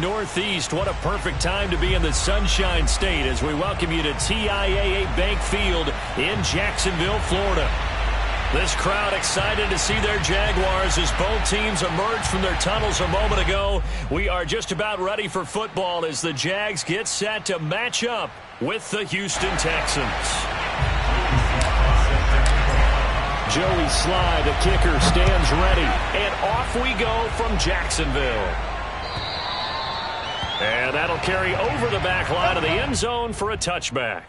Northeast. What a perfect time to be in the Sunshine State as we welcome you to TIAA Bank Field in Jacksonville, Florida. This crowd excited to see their Jaguars as both teams emerged from their tunnels a moment ago. We are just about ready for football as the Jags get set to match up with the Houston Texans. Joey Sly, the kicker, stands ready. And off we go from Jacksonville. And that'll carry over the back line of the end zone for a touchback.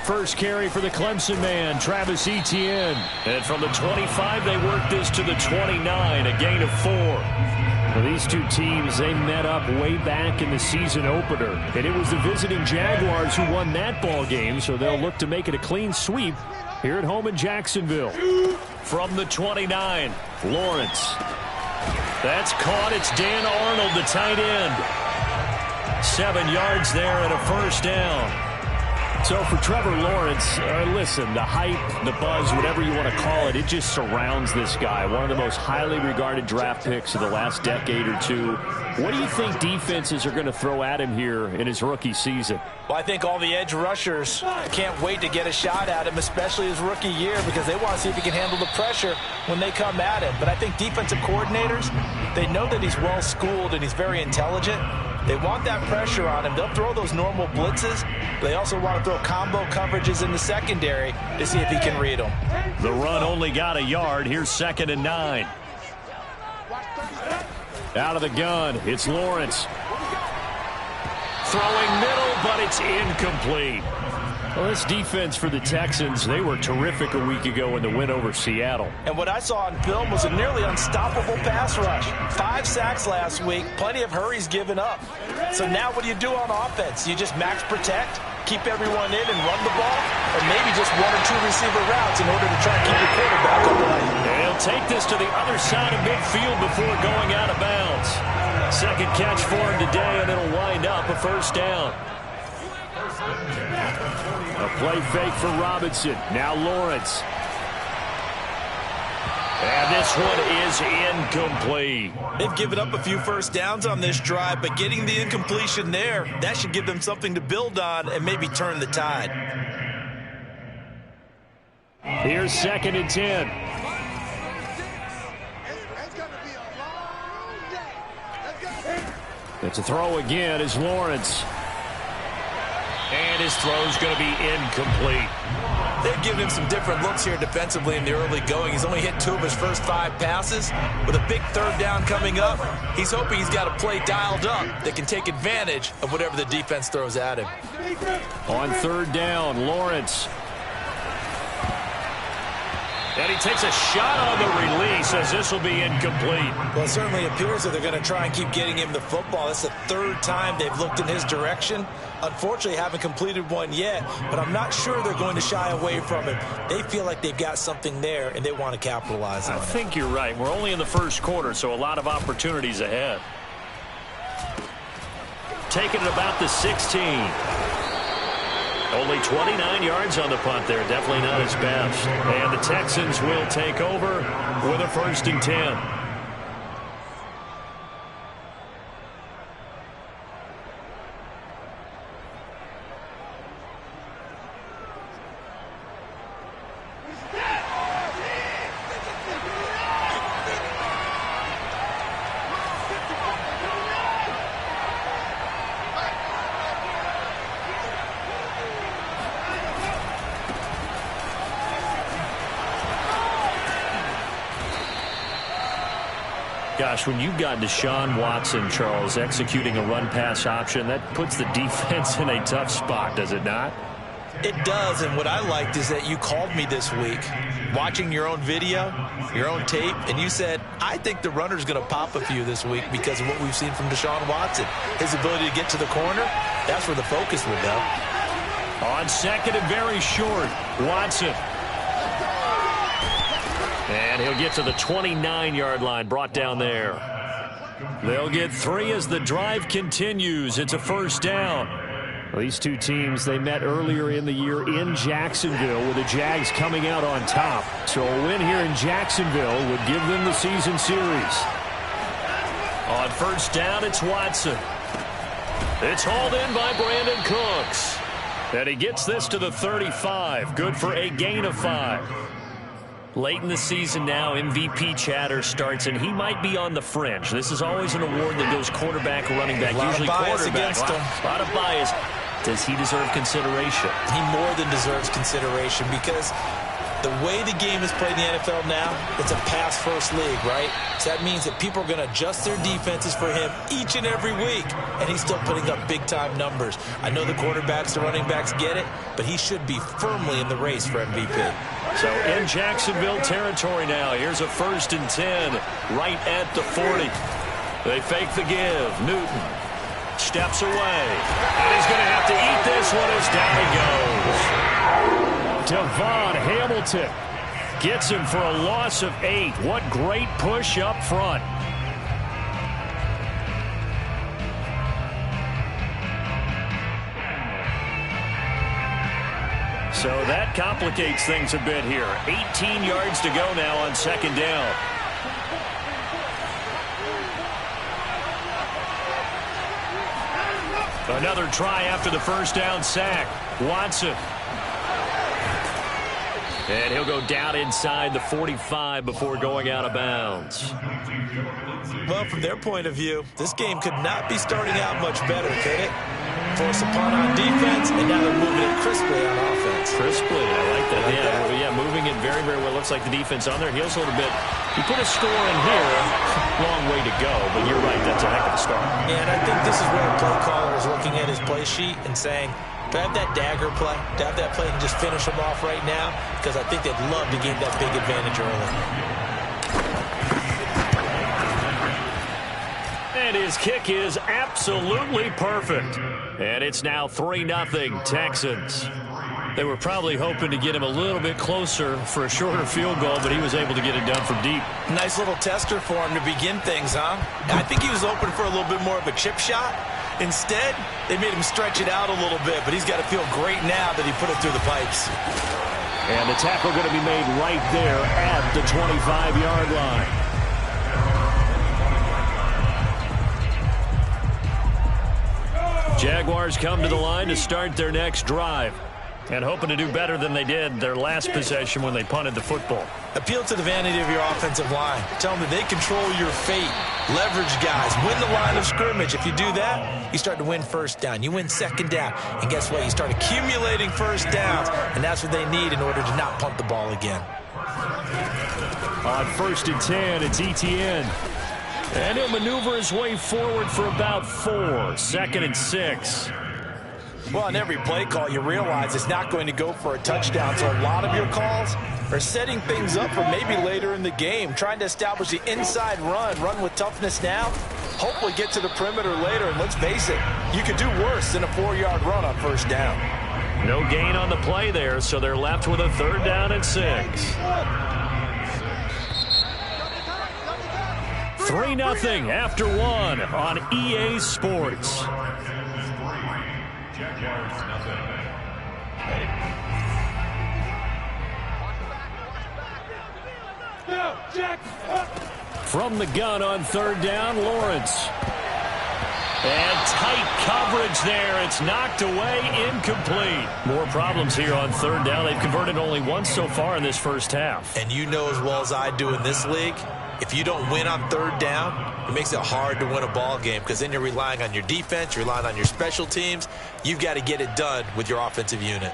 First carry for the Clemson man, Travis Etienne. And from the 25, they work this to the 29, a gain of 4. Well, these two teams, they met up way back in the season opener. And it was the visiting Jaguars who won that ball game, so they'll look to make it a clean sweep here at home in Jacksonville. From the 29, Lawrence. That's caught. It's Dan Arnold, the tight end. 7 yards there and a first down. So for Trevor Lawrence, listen, the hype, the buzz, whatever you want to call it, it just surrounds this guy. One of the most highly regarded draft picks of the last decade or two. What do you think defenses are going to throw at him here in his rookie season? Well, I think all the edge rushers can't wait to get a shot at him, especially his rookie year, because they want to see if he can handle the pressure when they come at him. But I think defensive coordinators, they know that he's well-schooled and he's very intelligent. They want that pressure on him. They'll throw those normal blitzes. They also want to throw combo coverages in the secondary to see if he can read them. The run only got a yard. Here's 2nd and 9. Out of the gun, it's Lawrence. Throwing middle, but it's incomplete. Well, this defense for the Texans, they were terrific a week ago in the win over Seattle. And what I saw on film was a nearly unstoppable pass rush. 5 sacks last week, plenty of hurries given up. So now what do you do on offense? You just max protect, keep everyone in and run the ball, or maybe just 1 or 2 receiver routes in order to try to keep your quarterback upright. And he'll take this to the other side of midfield before going out of bounds. Second catch for him today, and it'll wind up a first down. A play fake for Robinson. Now Lawrence. And this one is incomplete. They've given up a few first downs on this drive, but getting the incompletion there, that should give them something to build on and maybe turn the tide. Here's 2nd and 10. It's a throw again as Lawrence. And his throw's going to be incomplete. They've given him some different looks here defensively in the early going. He's only hit 2 of his first 5 passes. With a big 3rd down coming up, he's hoping he's got a play dialed up that can take advantage of whatever the defense throws at him. On 3rd down, Lawrence. And he takes a shot on the release as this will be incomplete. Well, it certainly appears that they're going to try and keep getting him the football. That's the 3rd time they've looked in his direction. Unfortunately, haven't completed one yet, but I'm not sure they're going to shy away from him. They feel like they've got something there, and they want to capitalize on it. I think you're right. We're only in the first quarter, so a lot of opportunities ahead. Taking it about the 16. Only 29 yards on the punt there. Definitely not his best. And the Texans will take over with a 1st and 10. Gosh, when you've got Deshaun Watson, Charles, executing a run-pass option, that puts the defense in a tough spot, does it not? It does, and what I liked is that you called me this week, watching your own video, your own tape, and you said, I think the runner's going to pop a few this week because of what we've seen from Deshaun Watson. His ability to get to the corner, that's where the focus will go. On second and very short, Watson. And he'll get to the 29-yard line, brought down there. They'll get 3 as the drive continues. It's a first down. Well, these two teams, they met earlier in the year in Jacksonville with the Jags coming out on top. So a win here in Jacksonville would give them the season series. On first down, it's Watson. It's hauled in by Brandon Cooks. And he gets this to the 35. Good for a gain of 5. Late in the season now, MVP chatter starts, and he might be on the fringe. This is always an award that goes quarterback, running back, usually quarterback. A lot of bias. Does he deserve consideration? He more than deserves consideration because the way the game is played in the NFL now, it's a pass-first league, right? So that means that people are going to adjust their defenses for him each and every week, and he's still putting up big-time numbers. I know the quarterbacks, the running backs get it, but he should be firmly in the race for MVP. So in Jacksonville territory now, here's a 1st and 10 right at the 40. They fake the give. Newton steps away, and he's going to have to eat this one as down he goes. Devon Hamilton gets him for a loss of 8. What great push up front. So that complicates things a bit here. 18 yards to go now on second down. Another try after the first down sack. Watson. And he'll go down inside the 45 before going out of bounds. Well, from their point of view, this game could not be starting out much better, could it? Force a punt on defense, and now they're moving it crisply on offense. Crisply, I like that. Yeah, moving it very, very well. Looks like the defense on their heels a little bit. He put a score in here. Long way to go, but you're right. That's a heck of a start. Yeah, and I think this is where a play caller is looking at his play sheet and saying, do I have that dagger play? Do I have that play and just finish them off right now? Because I think they'd love to gain that big advantage early. And his kick is absolutely perfect. And it's now 3-0 Texans. They were probably hoping to get him a little bit closer for a shorter field goal, but he was able to get it done from deep. Nice little tester for him to begin things, huh? I think he was open for a little bit more of a chip shot. Instead, they made him stretch it out a little bit, but he's got to feel great now that he put it through the pipes. And the tackle going to be made right there at the 25-yard line. Jaguars come to the line to start their next drive. And hoping to do better than they did their last possession when they punted the football. Appeal to the vanity of your offensive line. Tell them that they control your fate. Leverage guys. Win the line of scrimmage. If you do that, you start to win first down. You win second down. And guess what? You start accumulating first downs. And that's what they need in order to not punt the ball again. On 1st and 10, it's Etienne. And he'll maneuver his way forward for about 4. 2nd and 6. Well, on every play call, you realize it's not going to go for a touchdown. So a lot of your calls are setting things up for maybe later in the game, trying to establish the inside run with toughness now, hopefully get to the perimeter later. And let's face it, you could do worse than a 4-yard run on first down. No gain on the play there, so they're left with a 3rd down and 6. 3-0 after 1 on EA Sports. From the gun on 3rd down, Lawrence. And tight coverage there. It's knocked away, incomplete. More problems here on 3rd down. They've converted only once so far in this first half. And you know as well as I do in this league, if you don't win on 3rd down, it makes it hard to win a ball game because then you're relying on your defense, you're relying on your special teams. You've got to get it done with your offensive unit.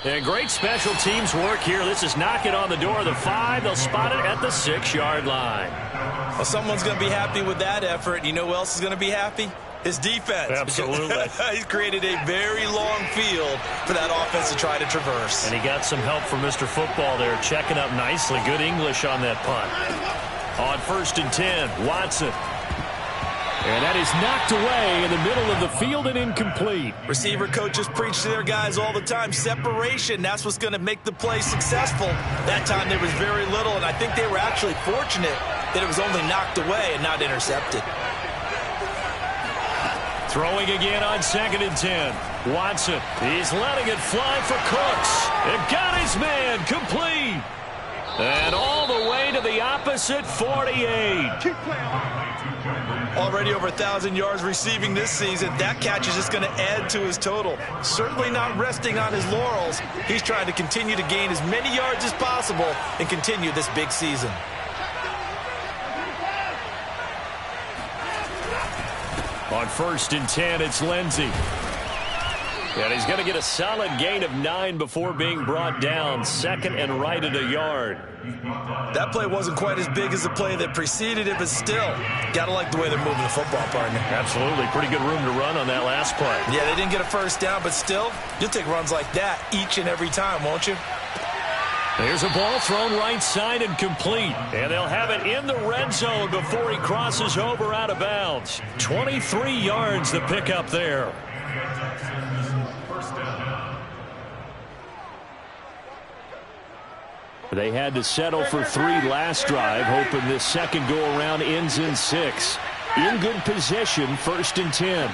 And great special teams work here. This is knocking on the door of the 5. They'll spot it at the 6-yard line. Well, someone's going to be happy with that effort. You know who else is going to be happy? His defense. Absolutely. He's created a very long field for that offense to try to traverse. And he got some help from Mr. Football there, checking up nicely. Good English on that punt. On 1st and 10, Watson. And that is knocked away in the middle of the field and incomplete. Receiver coaches preach to their guys all the time. Separation, that's what's going to make the play successful. That time there was very little, and I think they were actually fortunate that it was only knocked away and not intercepted. Throwing again on 2nd and 10. Watson, he's letting it fly for Cooks. It got his man complete. And all the way to the opposite 48. Already over 1,000 yards receiving this season. That catch is just going to add to his total. Certainly not resting on his laurels. He's trying to continue to gain as many yards as possible and continue this big season. On 1st and 10, it's Lindsey. And he's going to get a solid gain of 9 before being brought down. 2nd and right at a yard. That play wasn't quite as big as the play that preceded it, but still, got to like the way they're moving the football, partner. Absolutely. Pretty good room to run on that last play. Yeah, they didn't get a first down, but still, you'll take runs like that each and every time, won't you? There's a ball thrown right side and complete. And they'll have it in the red zone before he crosses over out of bounds. 23 yards the pickup there. They had to settle for 3 last drive, hoping this second go-around ends in 6. In good position, 1st and 10.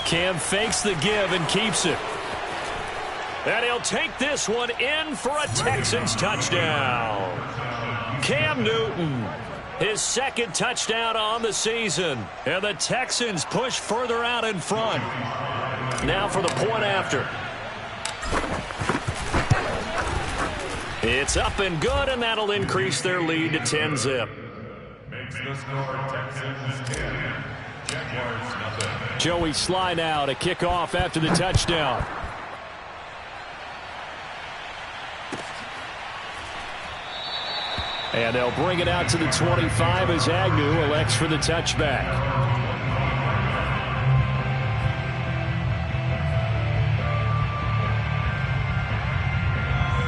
Cam fakes the give and keeps it. And he'll take this one in for a Texans touchdown. Cam Newton, his 2nd touchdown on the season. And the Texans push further out in front. Now for the point after. It's up and good, and that'll increase their lead to 10-zip. Makes the score Texans 10, Jaguars nothing. Joey Slye now to kick off after the touchdown. And they'll bring it out to the 25 as Agnew elects for the touchback.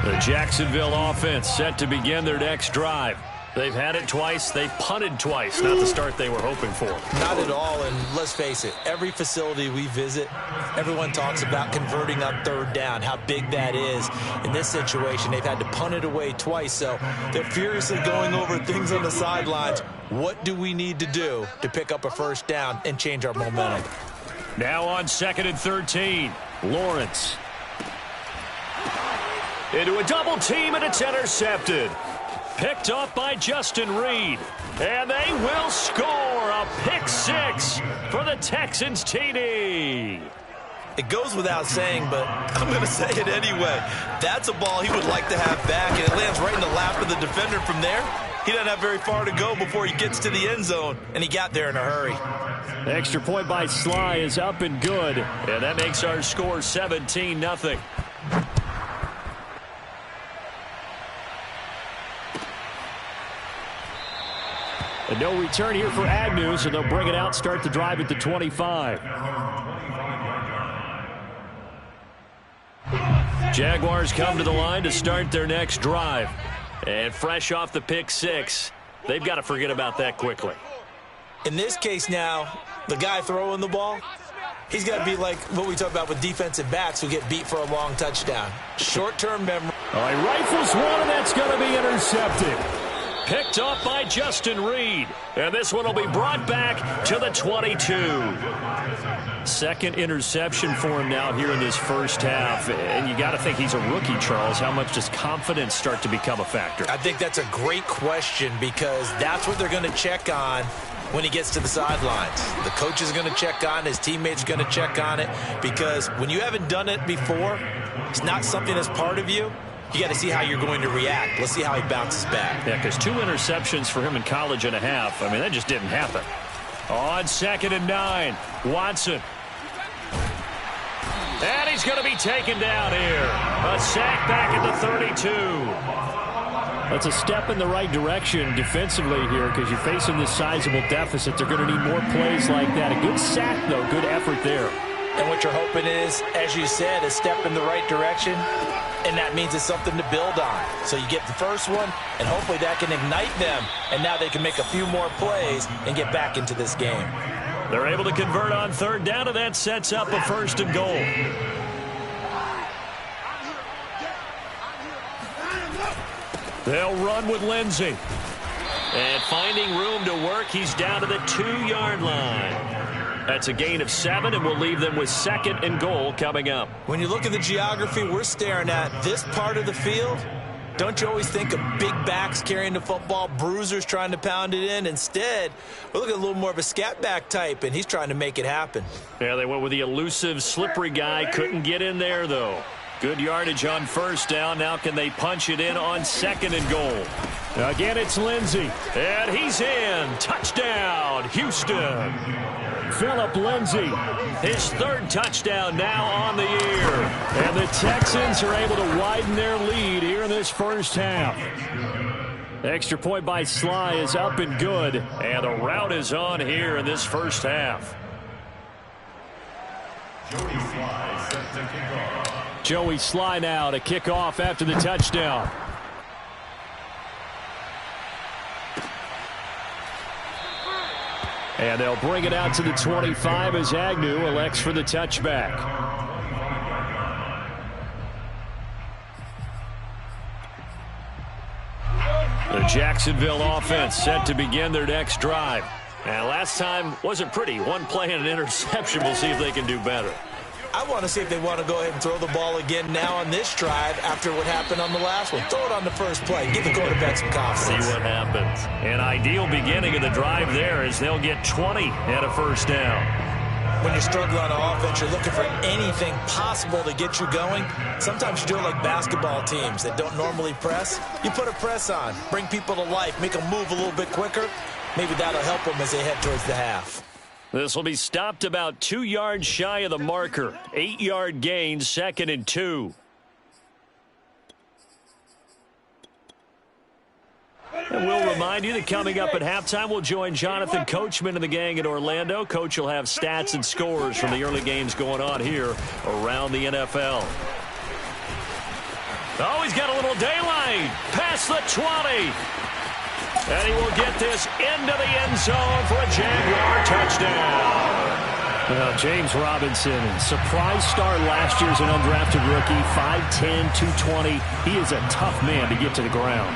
The Jacksonville offense set to begin their next drive. They've had it twice. They've punted twice. Not the start they were hoping for. Not at all, and let's face it, every facility we visit, everyone talks about converting on 3rd down, how big that is. In this situation, they've had to punt it away twice, so they're furiously going over things on the sidelines. What do we need to do to pick up a 1st down and change our momentum? Now on 2nd and 13, Lawrence. Into a double team, and it's intercepted. Picked off by Justin Reed. And they will score a pick 6 for the Texans TD. It goes without saying, but I'm going to say it anyway. That's a ball he would like to have back, and it lands right in the lap of the defender from there. He doesn't have very far to go before he gets to the end zone, and he got there in a hurry. Extra point by Slye is up and good, and that makes our score 17-0. And no return here for Agnew, so they'll bring it out, start the drive at the 25. Jaguars come to the line to start their next drive. And fresh off the pick 6, they've got to forget about that quickly. In this case now, the guy throwing the ball, he's got to be like what we talk about with defensive backs who get beat for a long touchdown. Short-term memory. All right, rifles one, and that's going to be intercepted. Picked off by Justin Reed. And this one will be brought back to the 22. 2nd interception for him now here in this first half. And you got to think he's a rookie, Charles. How much does confidence start to become a factor? I think that's a great question because that's what they're going to check on when he gets to the sidelines. The coach is going to check on it. His teammates are going to check on it because when you haven't done it before, it's not something that's part of you. You got to see how you're going to react. Let's see how he bounces back. Yeah, because 2 interceptions for him in college and a half. I mean, that just didn't happen. On 2nd and 9, Watson. And he's going to be taken down here. A sack back at the 32. That's a step in the right direction defensively here because you're facing this sizable deficit. They're going to need more plays like that. A good sack, though. Good effort there. And what you're hoping is, as you said, a step in the right direction, and that means it's something to build on. So you get the first one, and hopefully that can ignite them, and now they can make a few more plays and get back into this game. They're able to convert on third down, and that sets up a 1st and goal. They'll run with Lindsey. And finding room to work, he's down to the 2-yard line. That's a gain of 7, and we'll leave them with 2nd and goal coming up. When you look at the geography we're staring at, this part of the field, don't you always think of big backs carrying the football, bruisers trying to pound it in? Instead, we're looking at a little more of a scat back type, and he's trying to make it happen. Yeah, they went with the elusive, slippery guy. Couldn't get in there, though. Good yardage on 1st down. Now can they punch it in on 2nd and goal? Again, it's Lindsey. And he's in. Touchdown, Houston. Philip Lindsey, his 3rd touchdown now on the year. And the Texans are able to widen their lead here in this first half. The extra point by Sly is up and good. And the route is on here in this first half. Joey Sly now to kick off after the touchdown. And they'll bring it out to the 25 as Agnew elects for the touchback. The Jacksonville offense set to begin their next drive. And last time wasn't pretty. One play and an interception. We'll see if they can do better. I want to see if they want to go ahead and throw the ball again now on this drive after what happened on the last one. Throw it on the first play. Give the quarterback some confidence. See what happens. An ideal beginning of the drive there as they'll get 20 at a 1st down. When you're struggling on offense, you're looking for anything possible to get you going. Sometimes you do it like basketball teams that don't normally press. You put a press on, bring people to life, make them move a little bit quicker. Maybe that'll help them as they head towards the half. This will be stopped about 2 yards shy of the marker. 8-yard gain, 2nd and 2. And we'll remind you that coming up at halftime, we'll join Jonathan Coachman and the gang in Orlando. Coach will have stats and scores from the early games going on here around the NFL. Oh, he's got a little daylight. Past the 20. And he will get this into the end zone for a Jaguar touchdown. Well, James Robinson, surprise start last year as an undrafted rookie, 5'10", 220. He is a tough man to get to the ground.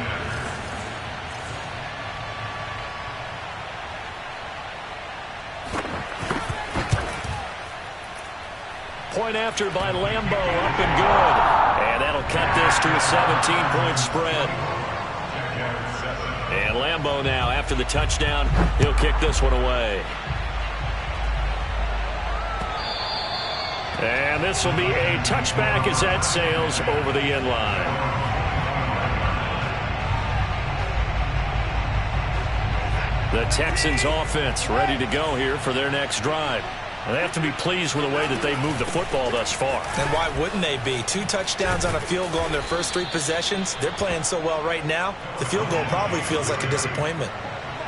Point after by Lambo, up and good. And that'll cut this to a 17-point spread. And Lambo now, after the touchdown, he'll kick this one away. And this will be a touchback as that sails over the end line. The Texans offense ready to go here for their next drive. They have to be pleased with the way that they've moved the football thus far. And why wouldn't they be? 2 touchdowns on a field goal in their first 3 possessions. They're playing so well right now, the field goal probably feels like a disappointment.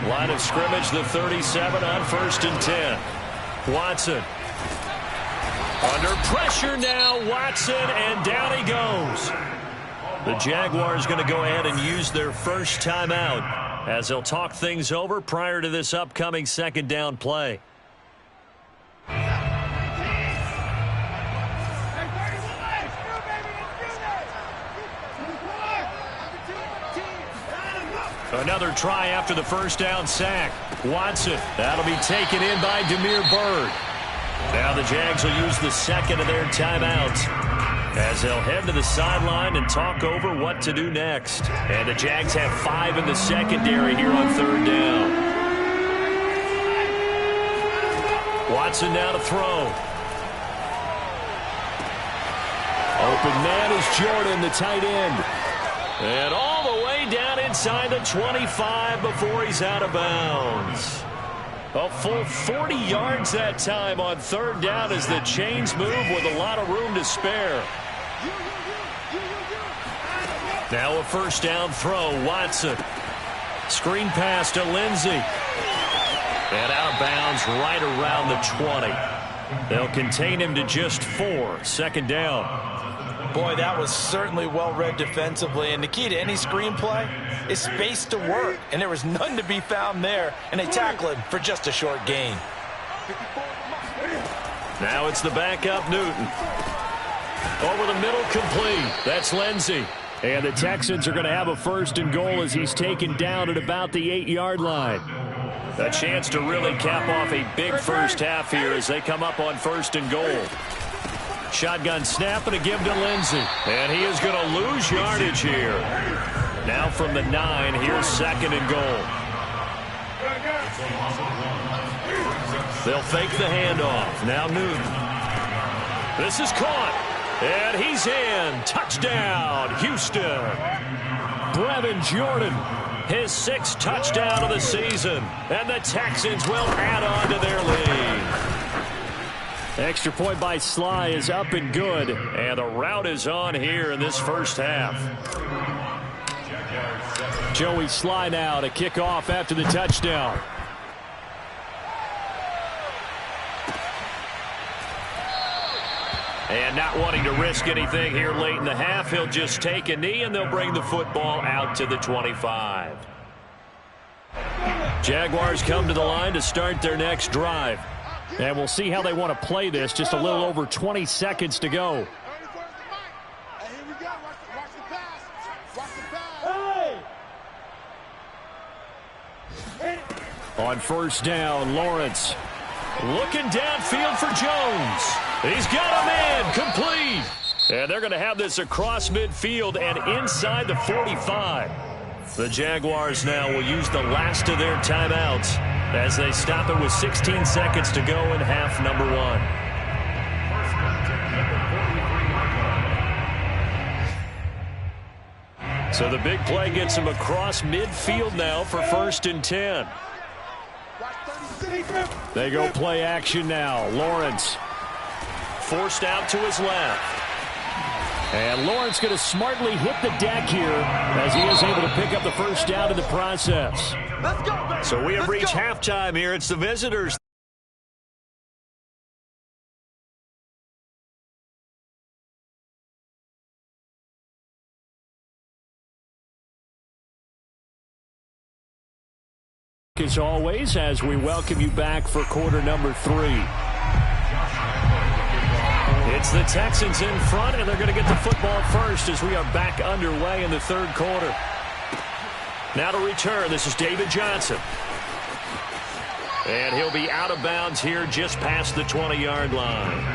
Line of scrimmage, the 37 on 1st and 10. Watson. Under pressure now, Watson, and down he goes. The Jaguars going to go ahead and use their first timeout as they'll talk things over prior to this upcoming 2nd down play. Another try after the first down sack. Watson, that'll be taken in by Damiere Byrd. Now the Jags will use the 2nd of their timeouts as they'll head to the sideline and talk over what to do next. And the Jags have 5 in the secondary here on 3rd down. Watson now to throw. Open man is Jordan, the tight end. And all the way down inside the 25 before he's out of bounds. A full 40 yards that time on 3rd down as the chains move with a lot of room to spare. Now a 1st down throw, Watson. Screen pass to Lindsey. And out of bounds right around the 20. They'll contain him to just 4. Second down. Boy, that was certainly well read defensively. And the key to any screenplay is space to work. And there was none to be found there. And they tackle him for just a short gain. Now it's the backup, Newton. Over the middle, complete. That's Lindsey. And the Texans are going to have a 1st and goal as he's taken down at about the 8-yard line. A chance to really cap off a big first half here as they come up on 1st and goal. Shotgun snap and a give to Lindsey. And he is going to lose yardage here. Now from the 9, here's 2nd and goal. They'll fake the handoff. Now Newton. This is caught. And he's in. Touchdown, Houston. Brevin Jordan, his 6th touchdown of the season. And the Texans will add on to their lead. Extra point by Sly is up and good. And the route is on here in this first half. Joey Sly now to kick off after the touchdown. And not wanting to risk anything here late in the half, he'll just take a knee and they'll bring the football out to the 25. Jaguars come to the line to start their next drive. And we'll see how they want to play this. Just a little over 20 seconds to go. On 1st down, Lawrence looking downfield for Jones. He's got him in, complete. And they're going to have this across midfield and inside the 45. The Jaguars now will use the last of their timeouts as they stop it with 16 seconds to go in half number 1. So the big play gets him across midfield now for 1st and 10. They go play action now. Lawrence forced out to his left. And Lawrence going to smartly hit the deck here as he is able to pick up the 1st down in the process. Let's go, baby. So we have reached halftime here. It's the visitors. As always, as we welcome you back for quarter number 3. It's the Texans in front, and they're going to get the football first as we are back underway in the 3rd quarter. Now to return, this is David Johnson. And he'll be out of bounds here just past the 20-yard line.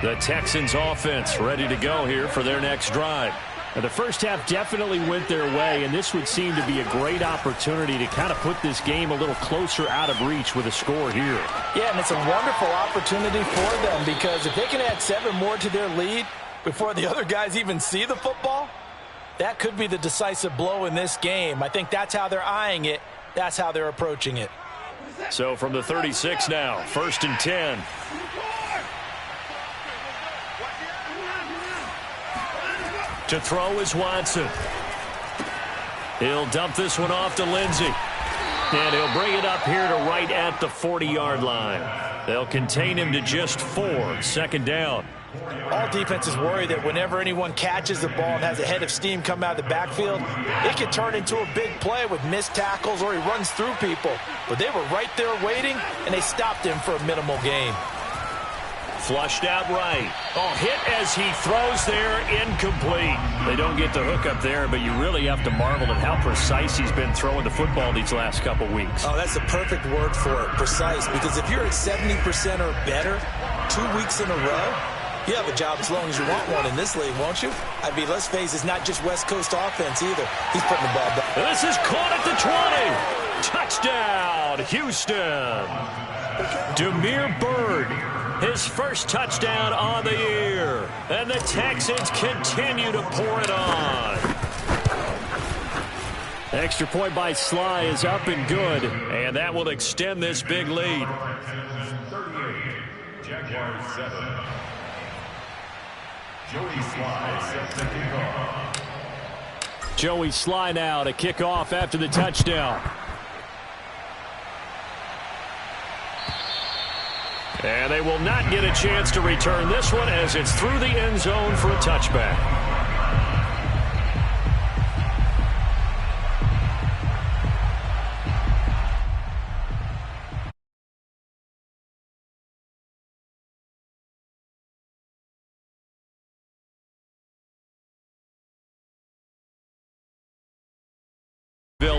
The Texans offense ready to go here for their next drive. Now, the first half definitely went their way, and this would seem to be a great opportunity to kind of put this game a little closer out of reach with a score here. Yeah, and it's a wonderful opportunity for them because if they can add 7 more to their lead before the other guys even see the football, that could be the decisive blow in this game. I think that's how they're eyeing it. That's how they're approaching it. So from the 36 now, 1st and 10. To throw is Watson. He'll dump this one off to Lindsey. And he'll bring it up here to right at the 40-yard line. They'll contain him to just 4. 2nd down. All defenses worry that whenever anyone catches the ball and has a head of steam come out of the backfield, it could turn into a big play with missed tackles or he runs through people. But they were right there waiting, and they stopped him for a minimal gain. Flushed out right. Oh, hit as he throws there, incomplete. They don't get the hook up there, but you really have to marvel at how precise he's been throwing the football these last couple weeks. Oh, that's the perfect word for it, precise. Because if you're at 70% or better 2 weeks in a row, you have a job as long as you want one in this league, won't you? I mean, let's face it, it's not just West Coast offense either. He's putting the ball down. This is caught at the 20. Touchdown, Houston. Damiere Byrd. His first touchdown on the year. And the Texans continue to pour it on. Extra point by Sly is up and good, and that will extend this big lead. Texans 38, Jaguars 7. Joey Sly set to kick off. Joey Sly now to kick off after the touchdown. And they will not get a chance to return this one as it's through the end zone for a touchback.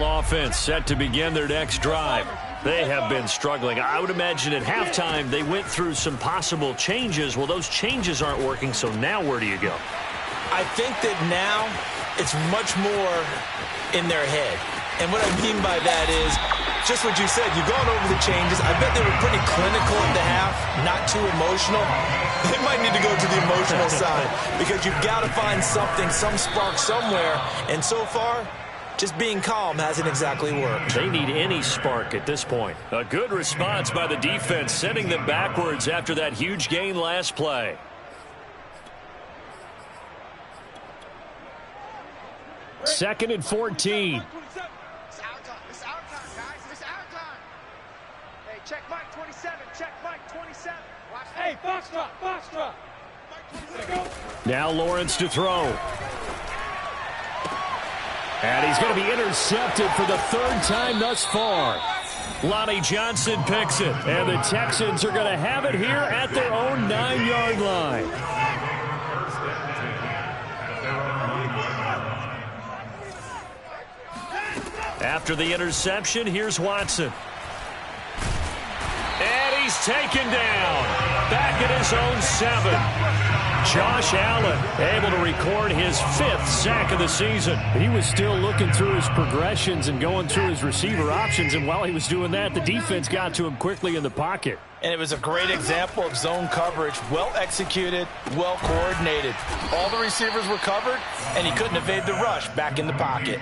Offense set to begin their next drive. They have been struggling. I would imagine at halftime they went through some possible changes. Well, those changes aren't working, so now where do you go? I think that now it's much more in their head. And what I mean by that is just what you said. You've gone over the changes. I bet they were pretty clinical at the half, not too emotional. They might need to go to the emotional side because you've got to find something, some spark somewhere. And so far, just being calm hasn't exactly worked. They need any spark at this point. A good response by the defense, sending them backwards after that huge gain last play. Second and 14. It's our time. It's our time, guys. It's our time. Hey, check Mike 27. Check Mike 27. Watch. Hey, Foxtrot. Foxtrot. Now Lawrence to throw. And he's going to be intercepted for the third time thus far. Lonnie Johnson picks it. And the Texans are going to have it here at their own 9-yard line. After the interception, here's Watson. And he's taken down. Back at his own 7. Josh Allen able to record his 5th sack of the season. He was still looking through his progressions and going through his receiver options, and while he was doing that, the defense got to him quickly in the pocket. And it was a great example of zone coverage. Well executed, well coordinated. All the receivers were covered, and he couldn't evade the rush back in the pocket.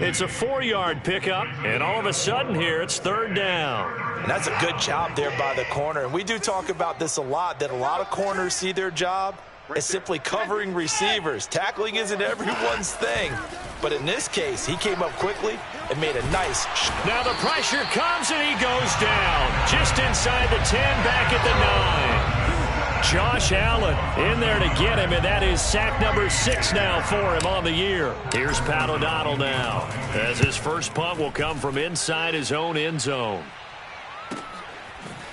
It's a 4-yard pickup, and all of a sudden here it's third down. And that's a good job there by the corner. And we do talk about this a lot, that a lot of corners see their job as simply covering receivers. Tackling isn't everyone's thing. But in this case, he came up quickly and made a nice shot. Now the pressure comes and he goes down. Just inside the 10, back at the 9. Josh Allen in there to get him, and that is sack number 6 now for him on the year. Here's Pat O'Donnell now, as his first punt will come from inside his own end zone.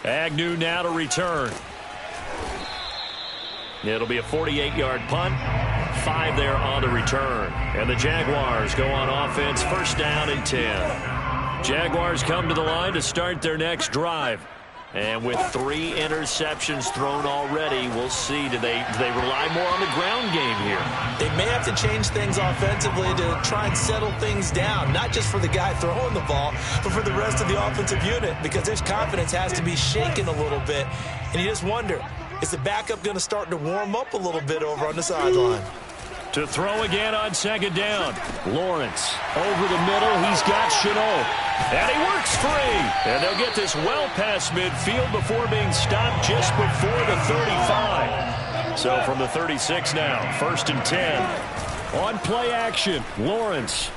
Agnew now to return. It'll be a 48-yard punt. 5 there on the return. And the Jaguars go on offense, first down and 10. Jaguars come to the line to start their next drive. And with 3 interceptions thrown already, we'll see. Do they rely more on the ground game here? They may have to change things offensively to try and settle things down, not just for the guy throwing the ball, but for the rest of the offensive unit, because their confidence has to be shaken a little bit. And you just wonder, is the backup going to start to warm up a little bit over on the sideline? To throw again on second down. Lawrence over the middle. He's got Shenault. And he works free. And they'll get this well past midfield before being stopped just before the 35. So from the 36 now, first and 10. On play action, Lawrence.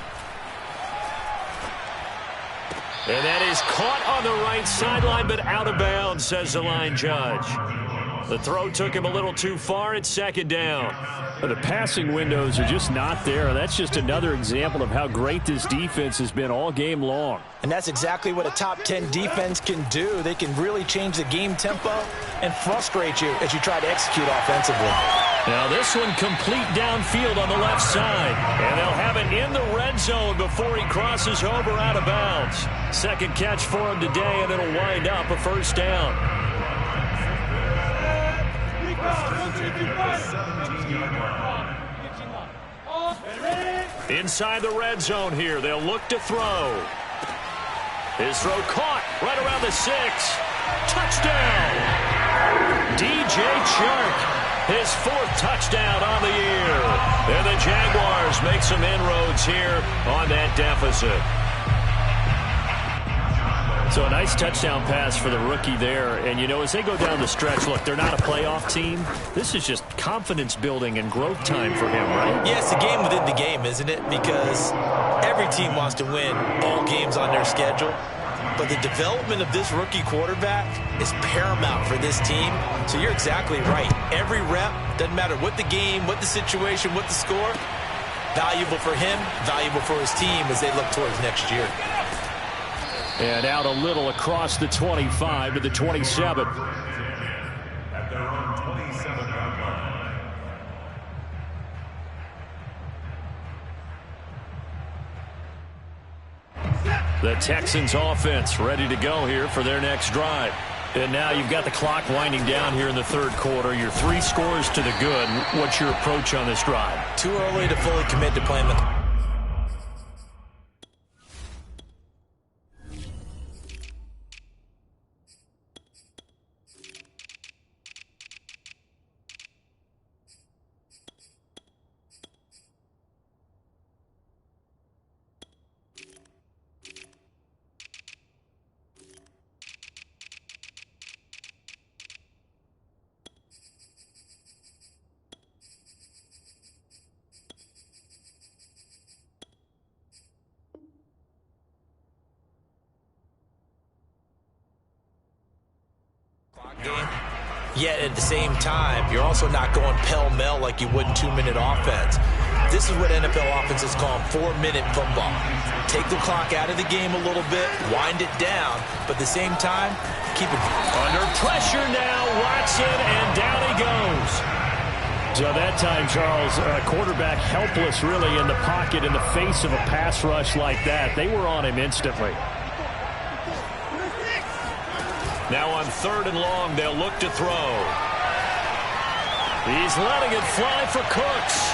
And that is caught on the right sideline, but out of bounds, says the line judge. The throw took him a little too far. It's second down. The passing windows are just not there. That's just another example of how great this defense has been all game long. And that's exactly what a top 10 defense can do. They can really change the game tempo and frustrate you as you try to execute offensively. Now this one complete downfield on the left side. And they'll have it in the red zone before he crosses over out of bounds. Second catch for him today, and it'll wind up a first down. Inside the red zone here, they'll look to throw. His throw caught right around the 6. Touchdown! DJ Chark. His 4th touchdown on the year. And the Jaguars make some inroads here on that deficit. So a nice touchdown pass for the rookie there. And, you know, as they go down the stretch, look, they're not a playoff team. This is just confidence building and growth time for him, right? Yeah, it's a game within the game, isn't it? Because every team wants to win all games on their schedule. But the development of this rookie quarterback is paramount for this team. So you're exactly right. Every rep, doesn't matter what the game, what the situation, what the score, valuable for him, valuable for his team as they look towards next year. And out a little across the 25 to the 27. At their own 27-yard line. The Texans offense ready to go here for their next drive. And now you've got the clock winding down here in the 3rd quarter. Your 3 scores to the good. What's your approach on this drive? Too early to fully commit to playing the... game. Yet at the same time, you're also not going pell-mell like you would in 2-minute offense. This is what NFL offenses call 4-minute football. Take the clock out of the game a little bit, wind it down, but at the same time, keep it under pressure now. Watson, and down he goes. So that time, Charles, quarterback helpless really in the pocket in the face of a pass rush like that. They were on him instantly. Now on 3rd and long, they'll look to throw. He's letting it fly for Cooks.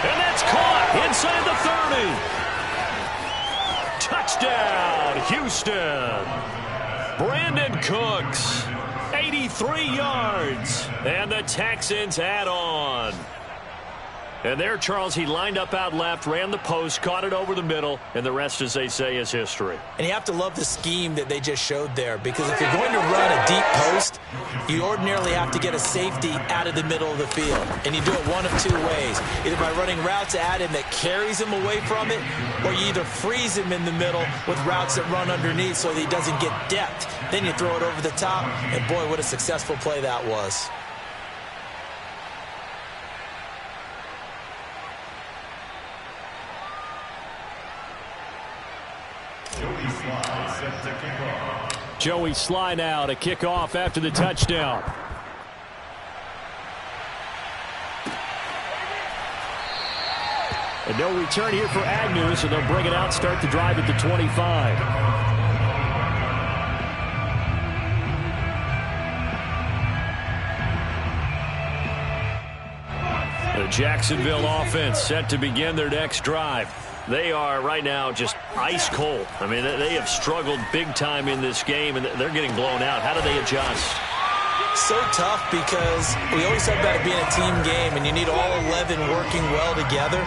And that's caught inside the 30. Touchdown, Houston. Brandon Cooks, 83 yards. And the Texans add on. And there, Charles, he lined up out left, ran the post, caught it over the middle, and the rest, as they say, is history. And you have to love the scheme that they just showed there, because if you're going to run a deep post, you ordinarily have to get a safety out of the middle of the field. And you do it one of 2 ways, either by running routes at him that carries him away from it, or you either freeze him in the middle with routes that run underneath so that he doesn't get depth. Then you throw it over the top, and boy, what a successful play that was. Joey Sly now to kick off after the touchdown. And no return here for Agnew, so they'll bring it out, start the drive at the 25. The Jacksonville offense set to begin their next drive. They are right now just ice cold. I mean, they have struggled big time in this game, and they're getting blown out. How do they adjust? So tough, because we always talk about it being a team game, and you need all 11 working well together.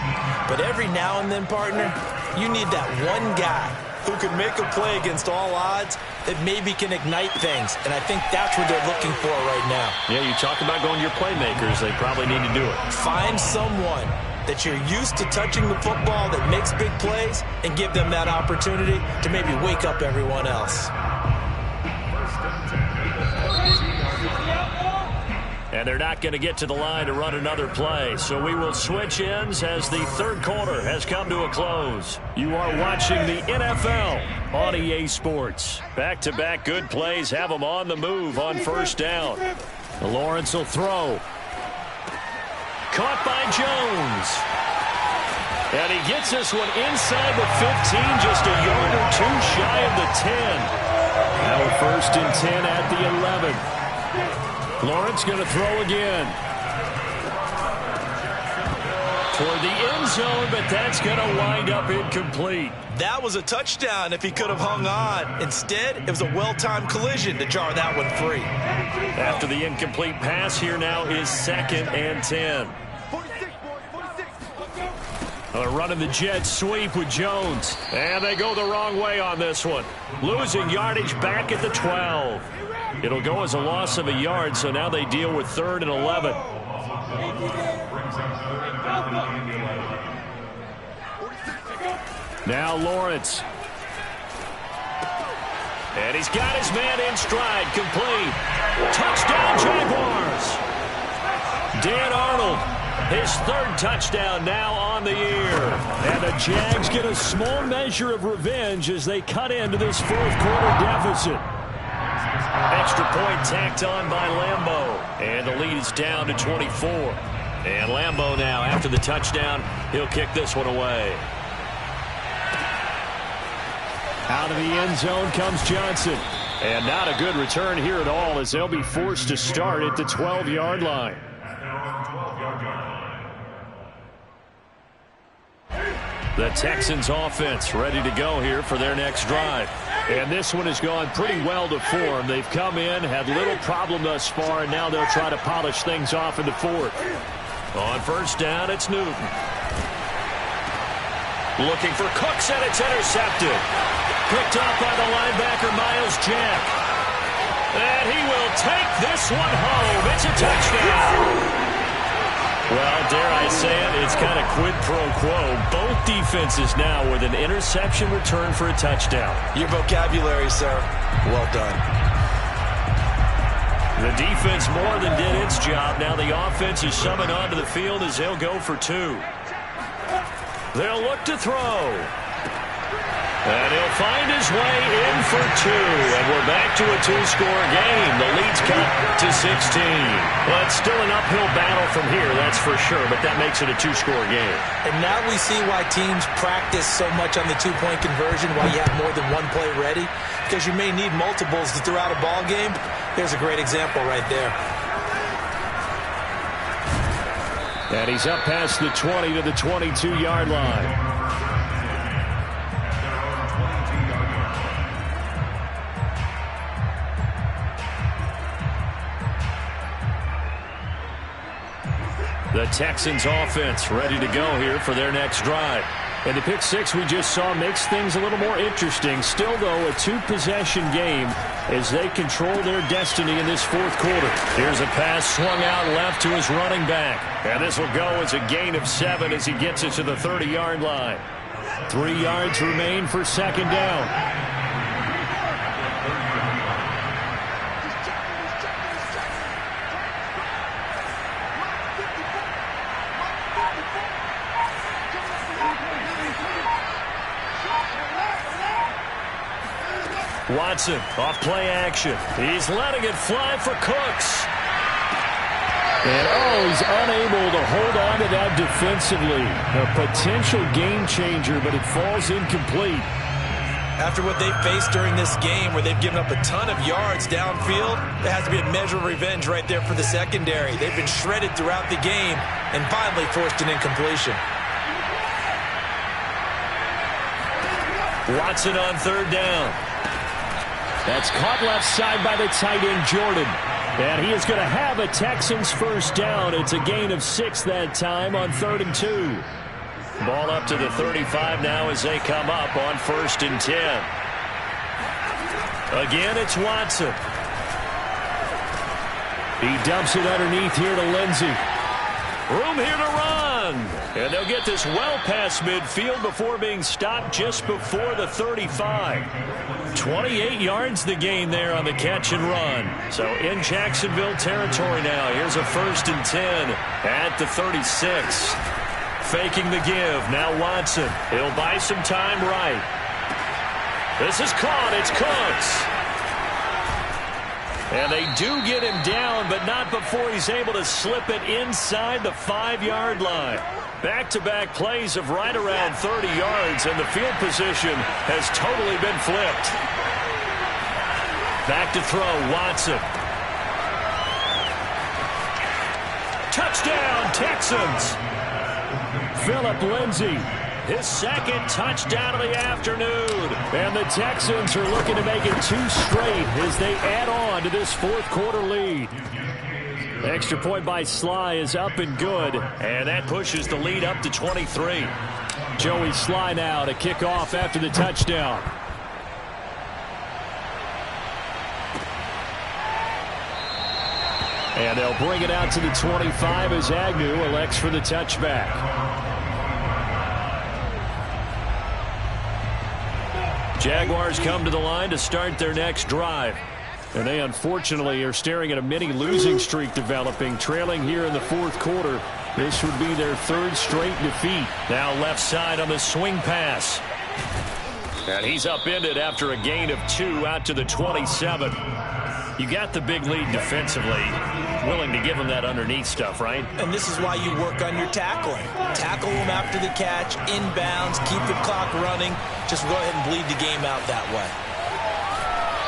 But every now and then, partner, you need that one guy who can make a play against all odds that maybe can ignite things. And I think that's what they're looking for right now. Yeah, you talk about going to your playmakers. They probably need to do it. Find someone that you're used to touching the football that makes big plays and give them that opportunity to maybe wake up everyone else. And they're not going to get to the line to run another play. So we will switch ends as the 3rd quarter has come to a close. You are watching the NFL on EA Sports. Back-to-back good plays have them on the move on 1st down. Lawrence will throw. Caught by Jones. And he gets this one inside the 15, just a yard or 2 shy of the 10. Now 1st and 10 at the 11. Lawrence going to throw again. toward the end zone, but that's going to wind up incomplete. That was a touchdown if he could have hung on. Instead, it was a well-timed collision to jar that one free. After the incomplete pass, here now is 2nd and 10. 46, boys, 46. They're running the jet sweep with Jones. And they go the wrong way on this one. Losing yardage back at the 12. It'll go as a loss of a yard, so now they deal with 3rd and 11. Now Lawrence. And he's got his man in stride, complete. Touchdown, Jaguars. Dan Arnold, his 3rd touchdown now on the year. And the Jags get a small measure of revenge as they cut into this 4th quarter deficit. Extra point tacked on by Lambeau. And the lead is down to 24. And Lambeau now, after the touchdown, he'll kick this one away. Out of the end zone comes Johnson. And not a good return here at all as they'll be forced to start at the 12-yard line. The Texans offense ready to go here for their next drive. And this one has gone pretty well to form. They've come in, had little problem thus far, and now they'll try to polish things off in the 4th. On 1st down, it's Newton. Looking for Cooks, and it's intercepted. Picked up by the linebacker, Miles Jack. And he will take this one home. It's a touchdown. Well, dare I say it, it's kind of quid pro quo. Both defenses now with an interception return for a touchdown. Your vocabulary, sir. Well done. The defense more than did its job. Now the offense is summoned onto the field as they'll go for 2. They'll look to throw. And he'll find his way in for 2. And we're back to a 2-score game. The lead's cut to 16. Well, it's still an uphill battle from here, that's for sure, but that makes it a 2-score game. And now we see why teams practice so much on the 2-point conversion, why you have more than one play ready, because you may need multiples to throw out a ball game. There's a great example right there. And he's up past the 20 to the 22-yard line. The Texans offense ready to go here for their next drive. And the pick 6 we just saw makes things a little more interesting. Still, though, a 2-possession game as they control their destiny in this 4th quarter. Here's a pass swung out left to his running back. And this will go as a gain of 7 as he gets it to the 30-yard line. 3 yards remain for 2nd down. Watson off play action. He's letting it fly for Cooks. And, he's unable to hold on to that defensively. A potential game changer, but it falls incomplete. After what they've faced during this game where they've given up a ton of yards downfield, there has to be a measure of revenge right there for the secondary. They've been shredded throughout the game and finally forced an incompletion. Watson on 3rd down. That's caught left side by the tight end, Jordan. And he is going to have a Texans 1st down. It's a gain of 6 that time on 3rd and 2. Ball up to the 35 now as they come up on 1st and 10. Again, it's Watson. He dumps it underneath here to Lindsey. Room here to run. And they'll get this well past midfield before being stopped just before the 35. 28 yards the gain there on the catch and run. So in Jacksonville territory now. Here's a 1st and 10 at the 36. Faking the give. Now Watson. He'll buy some time right. This is caught. It's Cooks. And they do get him down, but not before he's able to slip it inside the 5-yard line. Back-to-back plays of right around 30 yards, and the field position has totally been flipped. Back to throw, Watson. Touchdown, Texans. Phillip Lindsay, his second touchdown of the afternoon. And the Texans are looking to make it 2 straight as they add on to this fourth quarter lead. Extra point by Sly is up and good, and that pushes the lead up to 23. Joey Sly now to kick off after the touchdown. And they'll bring it out to the 25 as Agnew elects for the touchback. Jaguars come to the line to start their next drive. And they unfortunately are staring at a mini losing streak developing, trailing here in the fourth quarter. This would be their 3rd straight defeat. Now left side on the swing pass. And he's upended after a gain of 2 out to the 27. You got the big lead defensively. Willing to give him that underneath stuff, right? And this is why you work on your tackling. Tackle him after the catch, inbounds, keep the clock running. Just go ahead and bleed the game out that way.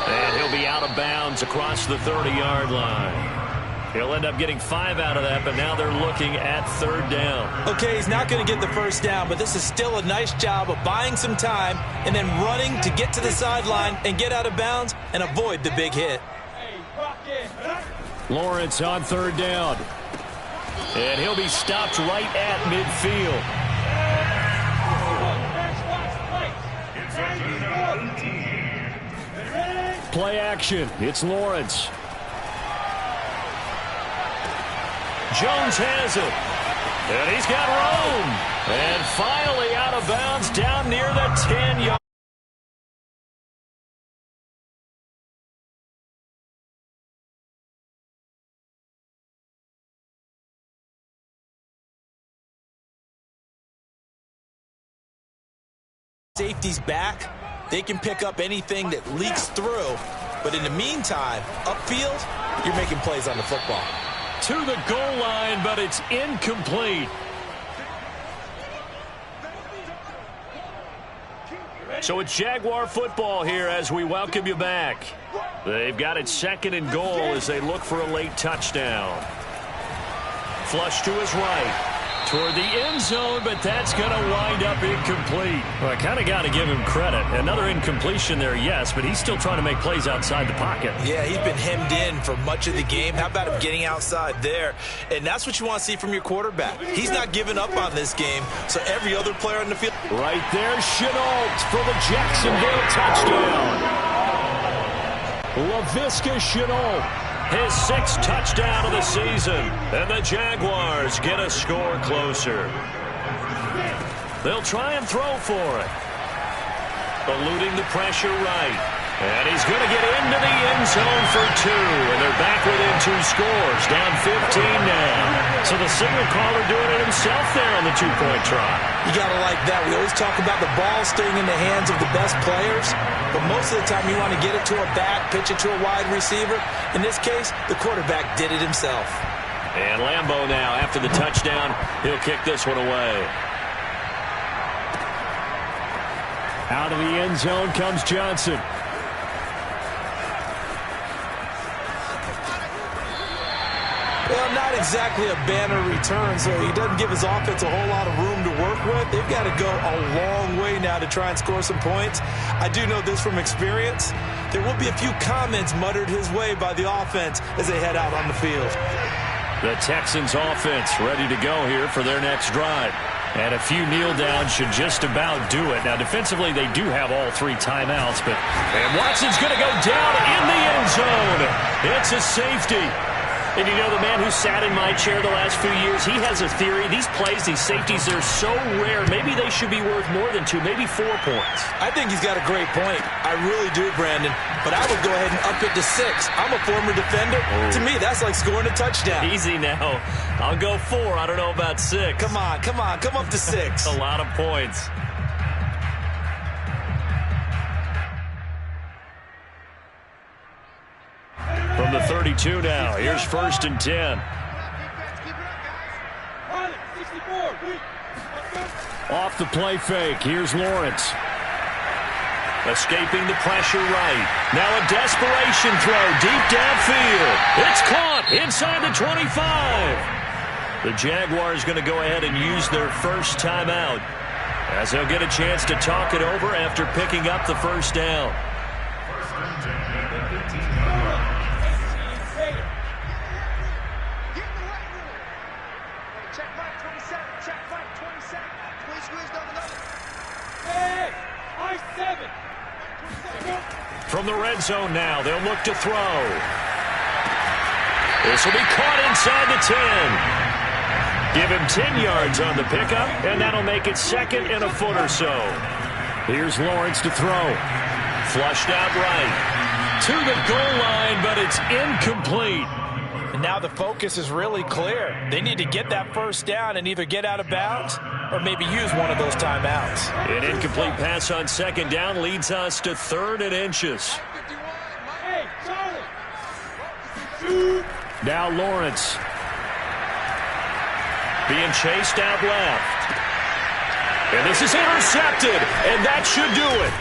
And he'll be out of bounds across the 30-yard line. He'll end up getting 5 out of that, but now they're looking at 3rd down. Okay, he's not going to get the first down, but this is still a nice job of buying some time and then running to get to the sideline and get out of bounds and avoid the big hit. Lawrence on 3rd down. And he'll be stopped right at midfield. Play action. It's Lawrence. Jones has it. And he's got room. And finally out of bounds down near the 10-yard. Safety's back. They can pick up anything that leaks through. But in the meantime, upfield, you're making plays on the football. To the goal line, but it's incomplete. So it's Jaguar football here as we welcome you back. They've got it 2nd and goal as they look for a late touchdown. Flush to his right. Toward the end zone, but that's going to wind up incomplete. Well, I kind of got to give him credit. Another incompletion there, yes, but he's still trying to make plays outside the pocket. Yeah, he's been hemmed in for much of the game. How about him getting outside there? And that's what you want to see from your quarterback. He's not giving up on this game, so every other player on the field. Right there, Shenault for the Jacksonville touchdown. Laviska Shenault. His 6th touchdown of the season. And the Jaguars get a score closer. They'll try and throw for it. Eluding the pressure right. And he's going to get into the end zone for 2. And they're back within 2 scores. Down 15 now. So the signal caller doing it himself there on the 2-point try. You got to like that. We always talk about the ball staying in the hands of the best players. But most of the time you want to get it to a back, pitch it to a wide receiver. In this case, the quarterback did it himself. And Lambeau now, after the touchdown, he'll kick this one away. Out of the end zone comes Johnson. Well, not exactly a banner return, so he doesn't give his offense a whole lot of room to work with. They've got to go a long way now to try and score some points. I do know this from experience. There will be a few comments muttered his way by the offense as they head out on the field. The Texans offense ready to go here for their next drive. And a few kneel downs should just about do it. Now, defensively, they do have all 3 timeouts, but and Watson's going to go down in the end zone. It's a safety. And you know, the man who sat in my chair the last few years, he has a theory. These plays, these safeties, they're so rare. Maybe they should be worth more than 2, maybe 4 points. I think he's got a great point. I really do, Brandon. But I would go ahead and up it to 6. I'm a former defender. Oh. To me, that's like scoring a touchdown. Easy now. I'll go 4. I don't know about 6. Come on. Come up to 6. A lot of points. From the 32 now, here's 1st and 10. Off the play fake, here's Lawrence. Escaping the pressure right. Now a desperation throw deep downfield. It's caught inside the 25. The Jaguars going to go ahead and use their first timeout, as they'll get a chance to talk it over after picking up the first down. Check Mike 27. Check Mike 27. Please squeeze down the number. Hey, I-7. From the red zone now, they'll look to throw. This will be caught inside the 10. Give him 10 yards on the pickup, and that'll make it second and a foot or so. Here's Lawrence to throw. Flushed out right. To the goal line, but it's incomplete. And now the focus is really clear. They need to get that first down and either get out of bounds or maybe use one of those timeouts. An incomplete pass on second down leads us to 3rd and inches. Hey, Charlie. Now Lawrence. Being chased out left. And this is intercepted, and that should do it.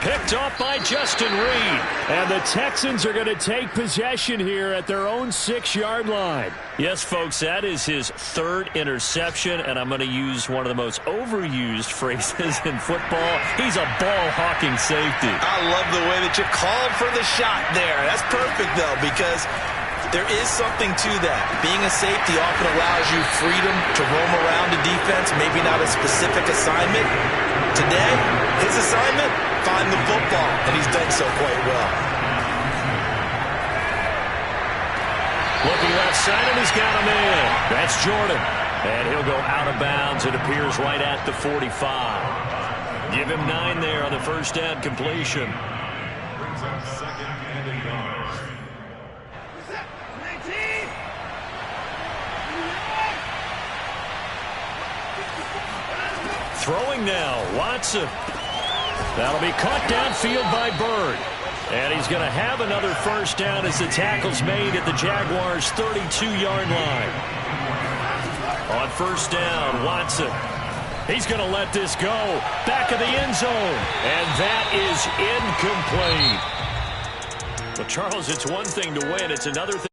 Picked off by Justin Reed. And the Texans are going to take possession here at their own 6-yard line. Yes, folks, that is his 3rd interception, and I'm going to use one of the most overused phrases in football. He's a ball-hawking safety. I love the way that you called for the shot there. That's perfect, though, because there is something to that. Being a safety often allows you freedom to roam around the defense, maybe not a specific assignment. Today, his assignment, find the football, and he's done so quite well. Looking left side, and he's got him in. That's Jordan. And he'll go out of bounds. It appears right at the 45. Give him 9 there on the first down completion. Brings up 2nd and 8 yards. Throwing now, Watson. That'll be caught downfield by Bird. And he's going to have another first down as the tackle's made at the Jaguars' 32-yard line. On first down, Watson. He's going to let this go. Back of the end zone. And that is incomplete. Well, Charles, it's one thing to win. It's another thing